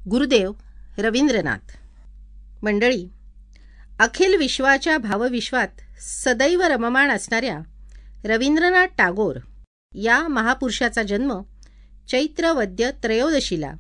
गुरुदेव रवींद्रनाथ. मंडळी, अखिल विश्वाच्या भावविश्वात सदैव रममाण असणाऱ्या रवींद्रनाथ टागोर या महापुरुषाचा जन्म चैत्र वद्य त्रयोदशीला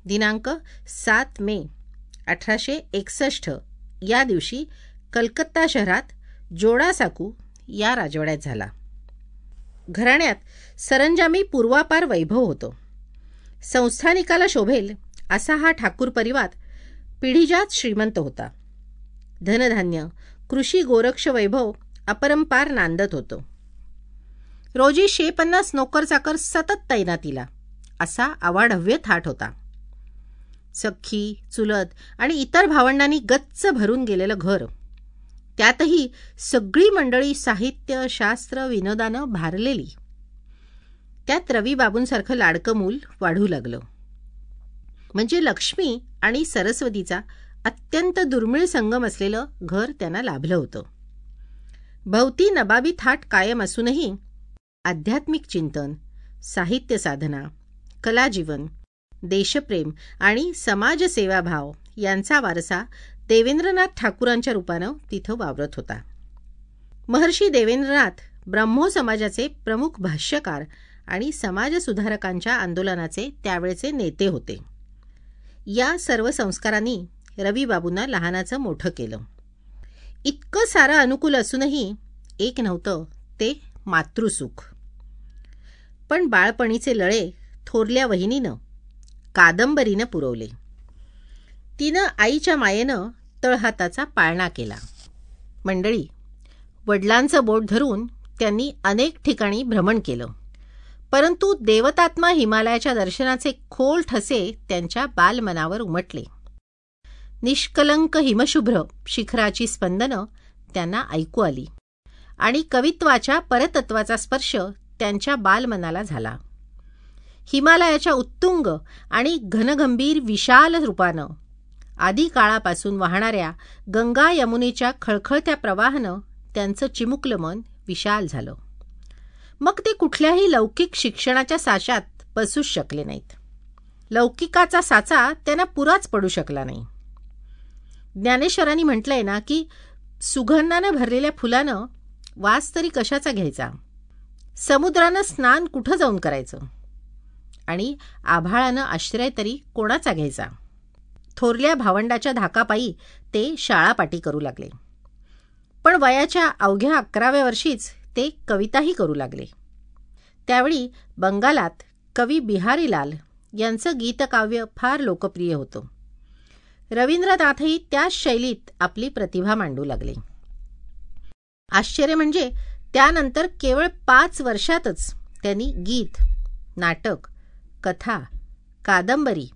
दिनांक 7 मे 1861 या दिवशी कलकत्ता शहरात जोडासाकू या राजवाड्यात झाला. घराण्यात सरंजामी पूर्वापार वैभव होतो. संस्थानिकाला शोभेल असा हा ठाकूर परिवार पिढीजात श्रीमंत होता. धनधान्य, कृषी गोरक्ष वैभव अपरंपार नांदत होतो. रोजी 150 नोकर चाकर सतत तैनातीला असा अवाढव्य थाट होता. सख्खी, चुलत आणि इतर भावंडांनी गच्च भरून गेलेलं घर, त्यातही सगळी मंडळी साहित्य, शास्त्र, विनोदानं भारलेली. त्यात रविबाबूंसारखं लाडकं मूल वाढू लागलं. म्हणजे लक्ष्मी आणि सरस्वतीचा अत्यंत दुर्मिळ संगम असलेलं घर त्यांना लाभलं होतं. भवती नबाबी थाट कायम असूनही आध्यात्मिक चिंतन, साहित्य साधना, कलाजीवन, देशप्रेम आणि समाजसेवाभाव यांचा वारसा देवेंद्रनाथ ठाकूरांच्या रूपानं तिथं वावरत होता. महर्षी देवेंद्रनाथ ब्रह्मो समाजाचे प्रमुख भाष्यकार आणि समाजसुधारकांच्या आंदोलनाचे त्यावेळचे नेते होते. या सर्व संस्कारांनी रविबाबूंना लहानाचं मोठं केलं. इतकं सारं अनुकूल असूनही एक नव्हतं, ते मातृसुख. पण बाळपणीचे लळे थोरल्या वहिनीनं, कादंबरीनं पुरवले. तिनं आईच्या मायेनं तळहाताचा पाळणा केला. मंडळी, वडिलांचं बोट धरून त्यांनी अनेक ठिकाणी भ्रमण केलं, परंतु देवतात्मा हिमालयाच्या दर्शनाचे खोल ठसे त्यांच्या बालमनावर उमटले. निष्कलंक हिमशुभ्र शिखराची स्पंदनं त्यांना ऐकू आली आणि कवित्वाच्या परतत्वाचा स्पर्श त्यांच्या बालमनाला झाला. हिमालयाच्या उत्तुंग आणि घनगंभीर विशाल रूपानं आधी काळापासून वाहणाऱ्या गंगा यमुनेच्या खळखळत्या प्रवाहानं त्यांचं चिमुकलं मन विशाल झालं. मग ते कुठल्याही लौकिक शिक्षणाच्या साच्यात बसूच शकले नाहीत. लौकिकाचा साचा त्यांना पुराच पडू शकला नाही. ज्ञानेश्वरांनी म्हटलंय ना की सुगंधानं भरलेल्या फुलानं वास तरी कशाचा घ्यायचा, समुद्रानं स्नान कुठं जाऊन करायचं आणि आभाळानं आश्रय तरी कोणाचा घ्यायचा. थोरल्या भावंडाच्या धाकापायी ते शाळापाटी करू लागले. पण वयाच्या अवघ्या 11व्या वर्षीच ते कविताही करू लागले. त्यावेळी बंगालात कवी बिहारीलाल यांचं गीतकाव्य फार लोकप्रिय होतं. रवींद्रनाथही त्याच शैलीत आपली प्रतिभा मांडू लागले. आश्चर्य म्हणजे त्यानंतर केवळ 5 वर्षातच त्यांनी गीत, नाटक, कथा, कादंबरी,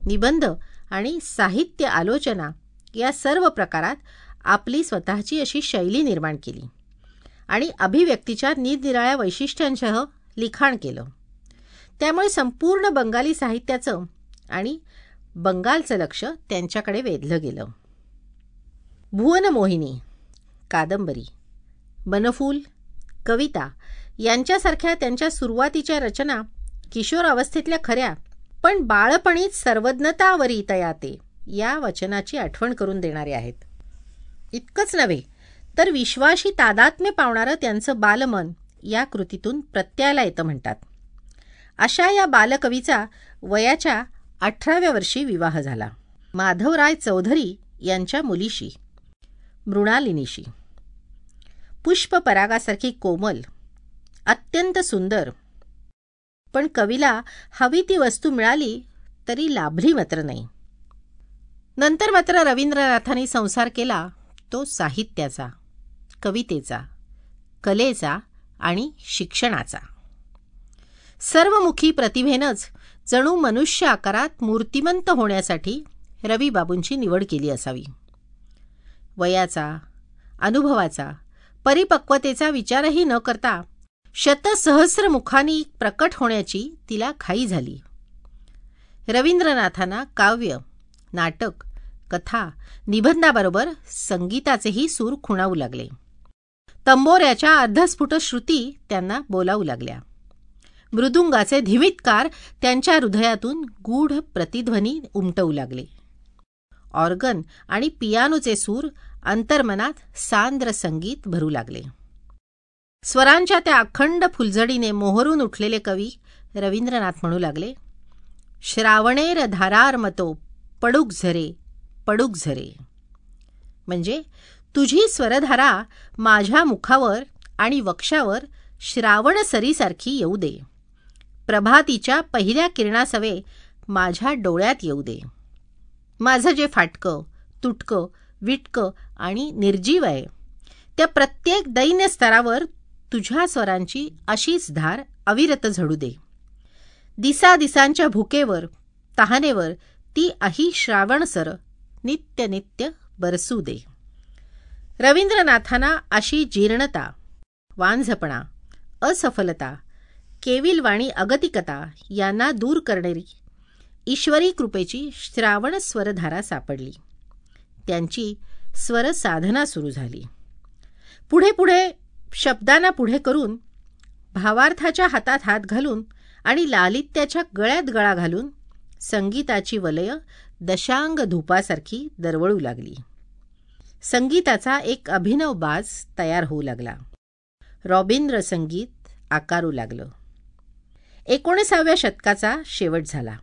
निबंध आणि साहित्य आलोचना या सर्व प्रकारात आपली स्वतःची अशी शैली निर्माण केली आणि अभिव्यक्तीच्या निरनिराळ्या वैशिष्ट्यांसह लिखाण केलं. त्यामुळे संपूर्ण बंगाली साहित्याचं आणि बंगालचं लक्ष त्यांच्याकडे वेधलं गेलं. भुवनमोहिनी, कादंबरी, बनफूल, कविता यांच्यासारख्या त्यांच्या सुरुवातीच्या रचना किशोर अवस्थेतल्या खऱ्या पण बाळपणीच सर्वज्ञतावरी तयाते या वचनाची आठवण करून देणारे आहेत. इतकंच नव्हे तर विश्वाशी तादात्म्य पावणारं त्यांचं बालमन या कृतीतून प्रत्ययाला येतं म्हणतात. अशा या बालकवीचा वयाच्या 18व्या वर्षी विवाह झाला. माधवराय चौधरी यांच्या मुलीशी, मृणालिनीशी. पुष्पपरागासारखी कोमल, अत्यंत सुंदर, पण कवीला हवी ती वस्तू मिळाली तरी लाभली मात्र नाही. नंतर मात्र रवींद्रनाथांनी संसार केला तो साहित्याचा, कवितेचा, कलेचा आणि शिक्षणाचा. सर्वमुखी प्रतिभेनंच जणू मनुष्य आकारात मूर्तिमंत होण्यासाठी रविबाबूंची निवड केली असावी. वयाचा, अनुभवाचा, परिपक्वतेचा विचारही न करता शतसहस्र मुखांनी प्रकट होण्याची तिला घाई झाली. रवींद्रनाथांना काव्य, नाटक, कथा, निबंधाबरोबर संगीताचेही सूर खुणावू लागले. तंबोऱ्याच्या अर्धस्फुट श्रुती त्यांना बोलावू लागल्या. मृदुंगाचे धिमितकार त्यांच्या हृदयातून गूढ प्रतिध्वनी उमटवू लागले. ऑर्गन आणि पियानोचे सूर अंतर्मनात सांद्र संगीत भरू लागले. स्वरांच्या त्या अखंड फुलझडीने मोहरून उठलेले कवी रवींद्रनाथ म्हणू लागले, श्रावणेर धारार्मतो पडुक झरे. म्हणजे तुझी स्वरधारा माझ्या मुखावर आणि वक्षावर श्रावण सरीसारखी येऊ दे. प्रभातीच्या पहिल्या किरणासवे माझ्या डोळ्यात येऊ दे. माझं जे फाटकं, तुटकं, विटकं आणि निर्जीव आहे त्या प्रत्येक दैन्य स्तरावर तुझ्या स्वरांची अशीच धार अविरत झडू दे. दिसादिसांच्या भुकेवर, तहानेवर ती अही श्रावणसर नित्य नित्य बरसू दे. रवींद्रनाथांना अशी जीर्णता, वांझपणा, असफलता, केविलवाणी अगतिकता यांना दूर करणारी ईश्वरी कृपेची श्रावण स्वरधारा सापडली. त्यांची स्वरसाधना सुरू झाली. पुढे पुढे शब्दांना पुढे करून, भावार्थाच्या हातात हात घालून आणि लालित्याच्या गळ्यात गळा घालून संगीताची वलय दशांग धूपासारखी दरवळू लागली. संगीताचा एक अभिनव बाज तयार होऊ लागला. रॉबिंद्र संगीत आकारू लागलं. 19व्या शतकाचा शेवट झाला.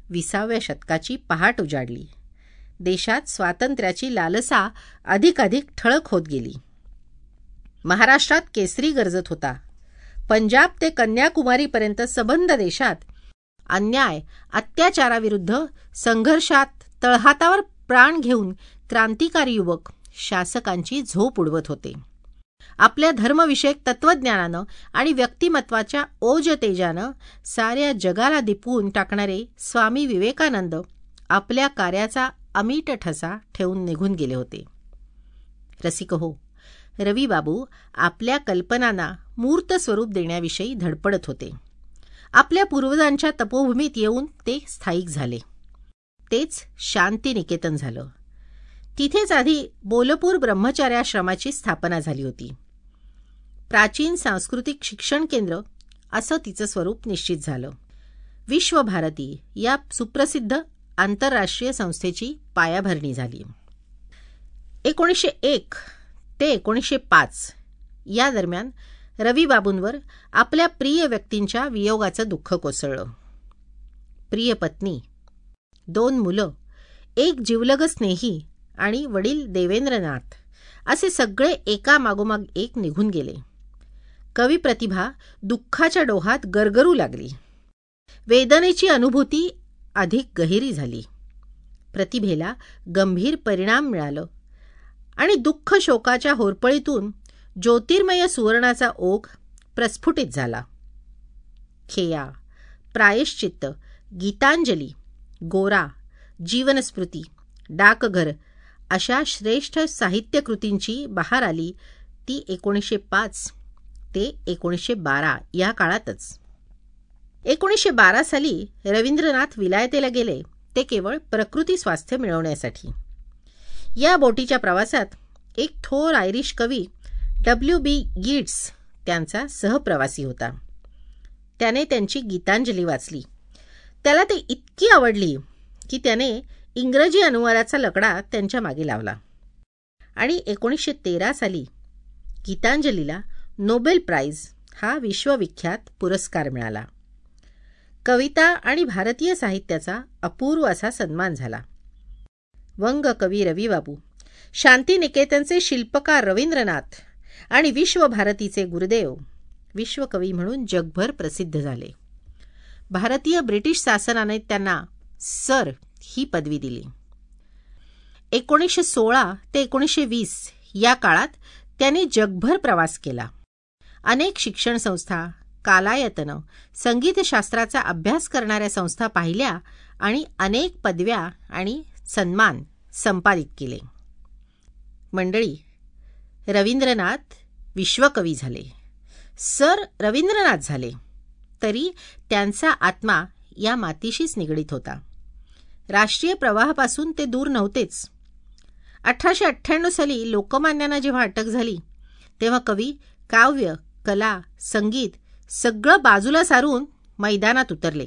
20व्या शतकाची पहाट उजाडली. देशात स्वातंत्र्याची लालसा अधिकाधिक ठळक होत गेली. महाराष्ट्रात केसरी गरजत होता. पंजाब ते कन्याकुमारीपर्यंत सबंध देशात अन्याय, अत्याचाराविरुद्ध संघर्षात तळहातावर प्राण घेऊन क्रांतिकारी युवक शासकांची झोप उडवत होते. आपल्या धर्मविषयक तत्त्वज्ञानानं आणि व्यक्तिमत्वाच्या ओजतेजानं साऱ्या जगाला दिपवून टाकणारे स्वामी विवेकानंद आपल्या कार्याचा अमीट ठसा ठेवून निघून गेले होते. रसिकहो, रविबाबू आपल्या कल्पनांना मूर्त स्वरूप देण्याविषयी धडपडत होते. आपल्या पूर्वजांच्या तपोभूमीत येऊन ते स्थायिक झाले. तेच शांतिनिकेतन झालं. तिथेच आधी बोलपूर ब्रह्मचार्याश्रमाची स्थापना झाली होती. प्राचीन सांस्कृतिक शिक्षण केंद्र असं तिचं स्वरूप निश्चित झालं. विश्वभारती या सुप्रसिद्ध आंतरराष्ट्रीय संस्थेची पायाभरणी झाली. 1901 ते 1905 या दरम्यान रविबाबूंवर आपल्या प्रिय व्यक्तींच्या वियोगाचं दुःख कोसळलं. प्रिय पत्नी, 2 मुलं, एक जिवलग स्नेही आणि वडील देवेंद्रनाथ असे सगळे एका मागोमाग एक निघून गेले. कवी प्रतिभा दुःखाच्या डोहात गरगरू लागली. वेदनेची अनुभूती अधिक गहिरी झाली. प्रतिभेला गंभीर परिणाम मिळालं आणि दुःख शोकाच्या होरपळीतून ज्योतिर्मय सुवर्णाचा ओघ प्रस्फुटित झाला. खेया, प्रायश्चित्त, गीतांजली, गोरा, जीवनस्मृती, डाकघर अशा श्रेष्ठ साहित्यकृतींची बहार आली ती 1905 ते 1912 या काळातच. 1912 साली रवींद्रनाथ विलायतेला गेले ते केवळ प्रकृती स्वास्थ्य मिळवण्यासाठी. या बोटीच्या प्रवासात एक थोर आयरिश कवी W.B. यीट्स त्यांचा सहप्रवासी होता. त्याने त्यांची गीतांजली वाचली. त्याला ते इतकी आवडली की त्याने इंग्रजी अनुवादाचा लकडा त्यांच्या मागे लावला आणि 1913 साली गीतांजलीला नोबेल प्राइज हा विश्वविख्यात पुरस्कार मिळाला. कविता आणि भारतीय साहित्याचा अपूर्व असा सन्मान झाला. वंगकवी रविबाबू, शांतिनिकेतनचे शिल्पकार रवींद्रनाथ आणि विश्वभारतीचे गुरुदेव विश्वकवी म्हणून जगभर प्रसिद्ध झाले. भारतीय ब्रिटिश शासनाने त्यांना सर ही पदवी दिली. 1916 ते 1920 या काळात त्यांनी जगभर प्रवास केला. अनेक शिक्षण संस्था, कालायतनं, संगीतशास्त्राचा अभ्यास करणाऱ्या संस्था पाहिल्या आणि अनेक पदव्या आणि सन्मान संपादित केले. मंडळी, रवींद्रनाथ विश्वकवी झाले, सर रवींद्रनाथ झाले, तरी त्यांचा आत्मा या मातीशीच निगडीत होता. राष्ट्रीय प्रवाहापासून ते दूर नव्हतेच. 1898 साली लोकमान्यांना जेव्हा अटक झाली तेव्हा कवी काव्य, कला, संगीत, सगळं बाजूला सारून मैदानात उतरले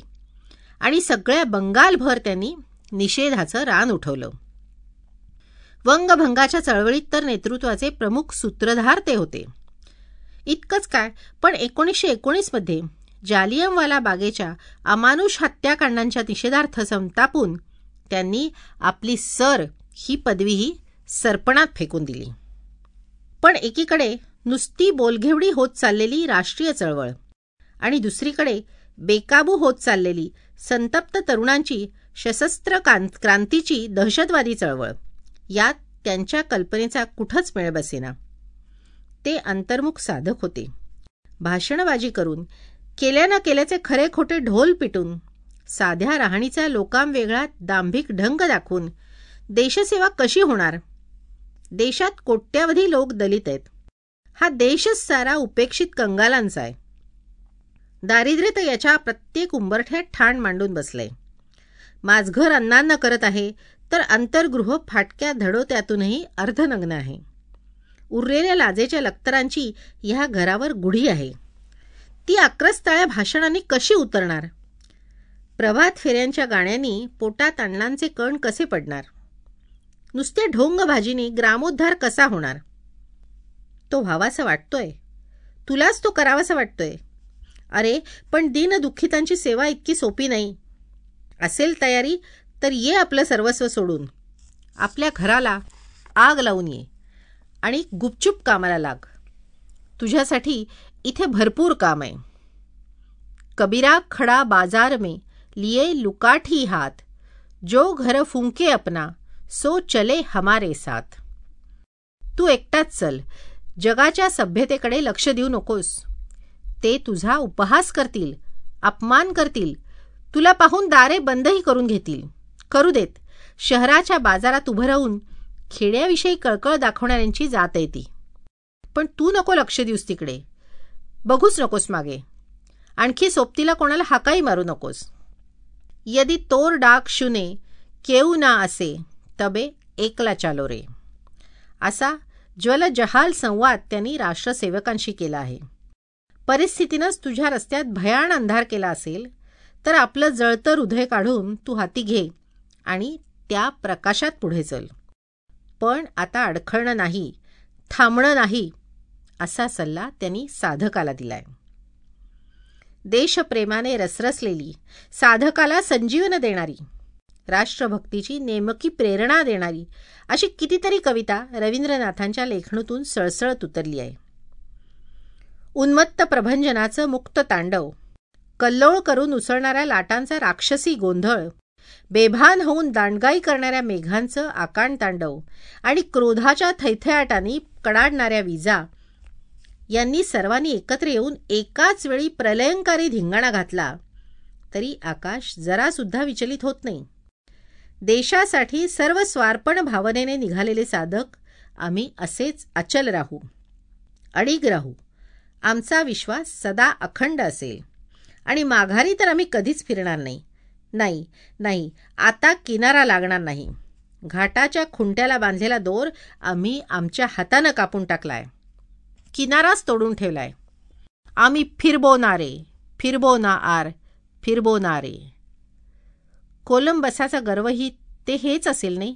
आणि सगळ्या बंगालभर त्यांनी निषेधाचं रान उठवलं. वंगभंगाच्या चळवळीत तर नेतृत्वाचे प्रमुख सूत्रधार ते होते. इतकंच काय, पण 1919 मध्ये जालियनवाला बागेच्या अमानुष हत्याकांडांच्या निषेधार्थ संतापून त्यांनी आपली सर ही पदवीही सरपणात फेकून दिली. पण एकीकडे नुसती बोलघेवडी होत चाललेली राष्ट्रीय चळवळ आणि दुसरीकडे बेकाबू होत चाललेली संतप्त तरुणांची सशस्त्र क्रांतीची दहशतवादी चळवळ, यात त्यांच्या कल्पनेचा कुठंच मेळ बसेना. ते अंतर्मुख साधक होते. भाषणबाजी करून, केल्या न केल्याचे खरे खोटे ढोल पिटून, साध्या राहणीचा लोकांवेगळा दांभिक ढंग दाखवून देशसेवा कशी होणार? देशात कोट्यावधी लोक दलित आहेत. हा देशच सारा उपेक्षित कंगालांचा आहे. दारिद्र्य तर याच्या प्रत्येक उंबरठ्यात ठाण मांडून बसलंय. माझघर अन्नान्न करत आहे, तर अंतर्गृह फाटक्या धडोत्यातूनही अर्धनग्न आहे. उरलेल्या लाजेच्या लक्तरांची ह्या घरावर गुढी आहे. ती आक्रस्ताळ्या भाषणांनी कशी उतरणार? प्रभात फेऱ्यांच्या गाण्यांनी पोटात अण्णांचे कण कसे पडणार? नुसत्या ढोंग भाजीनी ग्रामोद्धार कसा होणार? तो व्हावासा वाटतोय, तुलाच तो करावासा वाटतोय. अरे, पण दीनदुःखितांची सेवा इतकी सोपी नाही. असेल तयारी तर ये आपलं सर्वस्व सोडून, आपल्या घराला आग लावून ये आणि गुपचूप कामाला लाग. तुझ्यासाठी इथे भरपूर काम आहे. कबीरा खडा बाजार में लिए लुकाठी हात, जो घर फुंके अपना सो चले हमारे साथ. तू एकटाच चल. जगाच्या सभ्यतेकडे लक्ष देऊ नकोस. ते तुझा उपहास करतील, अपमान करतील, तुला पाहून दारे बंदही करून घेतील. करू देत. शहराच्या बाजारात उभं राहून खेड्याविषयी कळकळ दाखवणाऱ्यांची जात आहे ती. पण तू नको लक्ष देऊस तिकडे. बघूच नकोस मागे. आणखी सोबतीला कोणाला हाकाही मारू नकोस. यदि तोर डाक शुने केऊ ना असे, तबे एकला चालो रे. असा ज्वलजहाल संवाद त्यांनी राष्ट्रसेवकांशी केला आहे. परिस्थितीनंच तुझ्या रस्त्यात भयान अंधार केला असेल तर आपलं जळतं हृदय काढून तू हाती घे आणि त्या प्रकाशात पुढे चल. पण आता अडखळणं नाही, थांबणं नाही, असा सल्ला त्यांनी साधकाला दिलाय. देशप्रेमाने रसरसलेली, साधकाला संजीवन देणारी, राष्ट्रभक्तीची नेमकी प्रेरणा देणारी अशी कितीतरी कविता रवींद्रनाथांच्या लेखणीतून सळसळत उतरली आहे. उन्मत्त प्रभंजनाचं मुक्त तांडव, कल्लोळ करून उसळणाऱ्या लाटांचा राक्षसी गोंधळ, बेभान होऊन दांडगाई करणाऱ्या मेघांचं आकांड तांडव आणि क्रोधाच्या थैथयाटाने कडाडणाऱ्या विजा यांनी सर्वांनी एकत्र येऊन एकाच वेळी प्रलयंकारी धिंगाणा घातला तरी आकाश जरासुद्धा विचलित होत नाही. देशासाठी सर्व स्वार्पण भावनेने निघालेले साधक आम्ही असेच अचल राहू, अडीग राहू. आमचा विश्वास सदा अखंड असेल आणि माघारी तर आम्ही कधीच फिरणार नाही. नाही नाही, आता किनारा लागणार नाही. घाटाच्या खुंट्याला बांधलेला दोर आम्ही आमच्या हातानं कापून टाकलाय, किनाराच तोडून ठेवलाय. आम्ही फिरबोनारे, फिरबोनार, फिरबोनारे. कोलंबसाचा गर्वही ते हेच असेल नाही?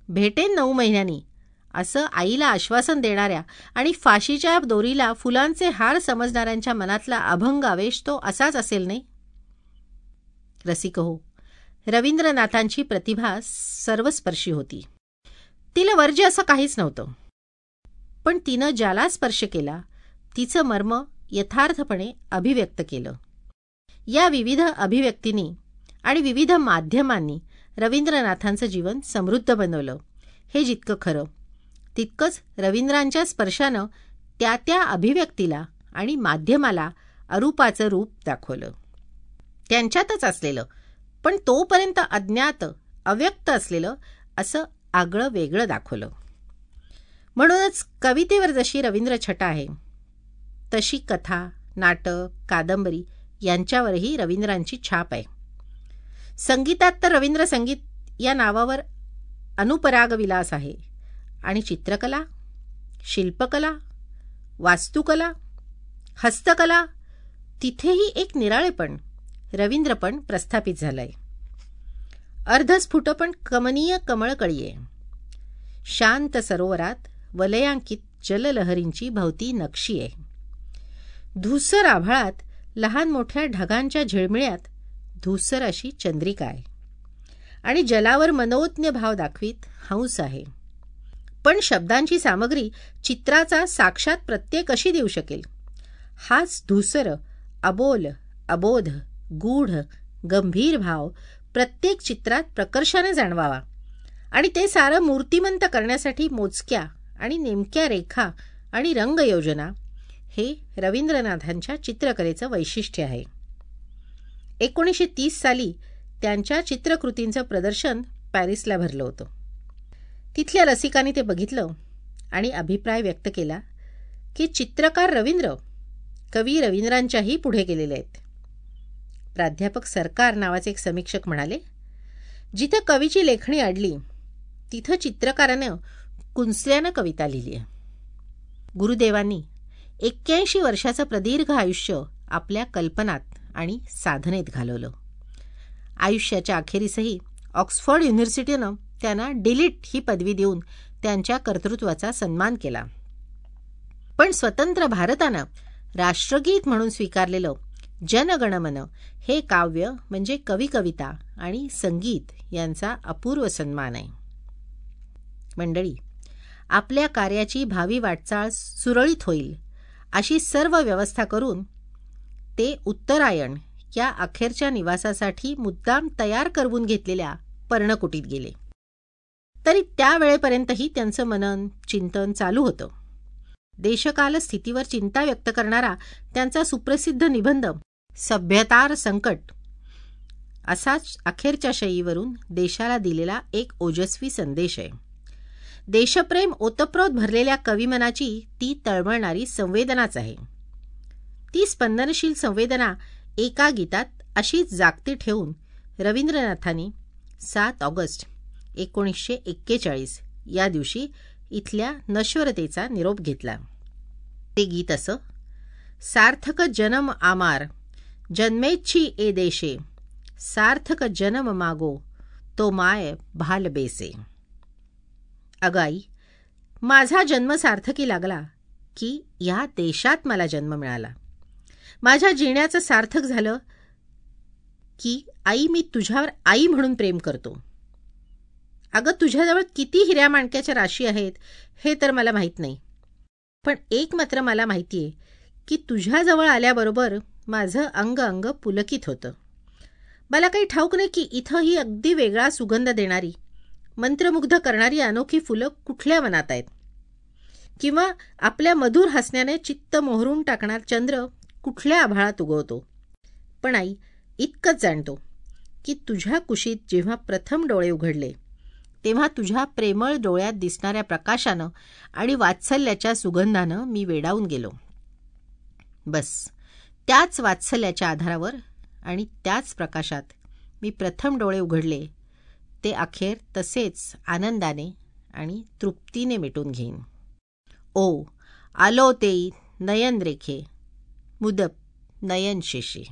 भेटेन 9 महिन्यांनी असं आईला आश्वासन देणाऱ्या आणि फाशीच्या दोरीला फुलांचे हार समजणाऱ्यांच्या मनातला अभंग आवेश तो असाच असेल नाही? रसिक हो, रवींद्रनाथांची प्रतिभा सर्वस्पर्शी होती. तिला वर्ज्य असं काहीच नव्हतं. पण तिनं ज्याला स्पर्श केला तिचं मर्म यथार्थपणे अभिव्यक्त केलं. या विविध अभिव्यक्तींनी आणि विविध माध्यमांनी रवींद्रनाथांचं जीवन समृद्ध बनवलं. हे जितकं खरं तितकंच रवींद्रांच्या स्पर्शानं त्या त्या अभिव्यक्तीला आणि माध्यमाला अरूपाचं रूप दाखवलं. त्यांच्यातच असलेलं पण तोपर्यंत अज्ञात अव्यक्त असलेलं असं आगळं वेगळं दाखवलं. म्हणूनच कवितेवर जशी रवींद्र छटा आहे तशी कथा, नाटक, कादंबरी यांच्यावरही रवींद्रांची छाप आहे. संगीतात तर रवींद्र संगीत या नावावर अनुपराग विलास आहे आणि चित्रकला, शिल्पकला, वास्तुकला हस्तकला तिथेही एक निराळेपण, रवींद्रपण प्रस्थापित झालंय. अर्धस्फुट पण कमनीय कमळकळी आहे. शांत सरोवरात वलयांकित जललहरींची भवती नक्षी आहे. धूसर आभाळात लहान मोठ्या ढगांच्या झिळमिळ्यात धूसर अशी चंद्रिका आहे आणि जलावर मनोज्ञ भाव दाखवीत हंस आहे. पण शब्दांची सामग्री चित्राचा साक्षात प्रत्यय कशी देऊ शकेल? हाच धूसर, अबोल, अबोध, गूढ, गंभीर भाव प्रत्येक चित्रात प्रकर्षाने जाणवावा आणि ते सारं मूर्तिमंत करण्यासाठी मोजक्या आणि नेमक्या रेखा आणि रंगयोजना हे रवींद्रनाथांच्या चित्रकलेचं वैशिष्ट्य आहे. 1930 साली त्यांच्या चित्रकृतींचं प्रदर्शन पॅरिसला भरलं होतं. तिथल्या रसिकांनी ते बघितलं आणि अभिप्राय व्यक्त केला की चित्रकार रवींद्र कवी रवींद्रांच्याही पुढे गेलेले आहेत. प्राध्यापक सरकार नावाचे एक समीक्षक म्हणाले, जिथं कवीची लेखणी अडली तिथं चित्रकारानं कुंचल्यानं कविता लिहिली आहे. गुरुदेवांनी 81 वर्षाचं प्रदीर्घ आयुष्य आपल्या कल्पनात आणि साधनेत घालवलं. आयुष्याच्या अखेरीसही ऑक्सफर्ड युनिव्हर्सिटीनं त्यांना डिलीट ही पदवी देऊन त्यांच्या कर्तृत्वाचा सन्मान केला. पण स्वतंत्र भारतानं राष्ट्रगीत म्हणून स्वीकारलेलं जनगणमन हे काव्य म्हणजे कविता आणि संगीत यांचा अपूर्व सन्मान आहे. मंडळी, आपल्या कार्याची भावी वाटचाल सुरळीत होईल अशी सर्व व्यवस्था करून ते उत्तरायण या अखेरच्या निवासासाठी मुद्दाम तयार करवून घेतलेल्या पर्णकुटीत गेले. तरी त्यावेळेपर्यंतही त्यांचं मनन चिंतन चालू होतं. देशकाल स्थितीवर चिंता व्यक्त करणारा त्यांचा सुप्रसिद्ध निबंध सभ्यतार संकट असाच अखेरच्या शयीवरून देशाला दिलेला एक ओजस्वी संदेश आहे. देशप्रेम ओतप्रोत भरलेल्या कविमनाची ती तळमळणारी संवेदनाच आहे. ती स्पंदनशील संवेदना एका गीतात अशीच जागती ठेवून रवींद्रनाथांनी 7 ऑगस्ट 1941 या दिवशी इथल्या नश्वरतेचा निरोप घेतला. ते गीत असं: सार्थक जन्म आमार जन्मेच्छी ए देशे, सार्थक जन्म मागो तो माय भाल बेसे. अगाई, माझा जन्म सार्थकी लागला की या देशात मला जन्म मिळाला. माझ्या जिण्याचं सार्थक झालं की आई, मी तुझ्यावर आई म्हणून प्रेम करतो. अगं, तुझ्याजवळ किती हिऱ्या माणक्याच्या राशी आहेत हे तर मला माहीत नाही, पण एक मात्र मला माहिती आहे की तुझ्याजवळ आल्याबरोबर माझं अंग अंग पुलकित होतं. मला काही ठाऊक नाही की इथं ही अगदी वेगळा सुगंध देणारी, मंत्रमुग्ध करणारी अनोखी फुलं कुठल्या वनात आहेत, किंवा आपल्या मधुर हसण्याने चित्त मोहरून टाकणार चंद्र कुठल्या आभाळात उगवतो. पण आई, इतकंच जाणतो की तुझ्या कुशीत जेव्हा प्रथम डोळे उघडले तेव्हा तुझ्या प्रेमळ डोळ्यात दिसणाऱ्या प्रकाशानं आणि वात्सल्याच्या सुगंधानं मी वेडावून गेलो. बस त्याच वात्सल्याच्या आधारावर आणि त्याच प्रकाशात मी प्रथम डोळे उघडले ते अखेर तसेच आनंदाने आणि तृप्तीने मिटून घेईन. ओ आलो तेई नयन रेखे मुदप नयन शेषे.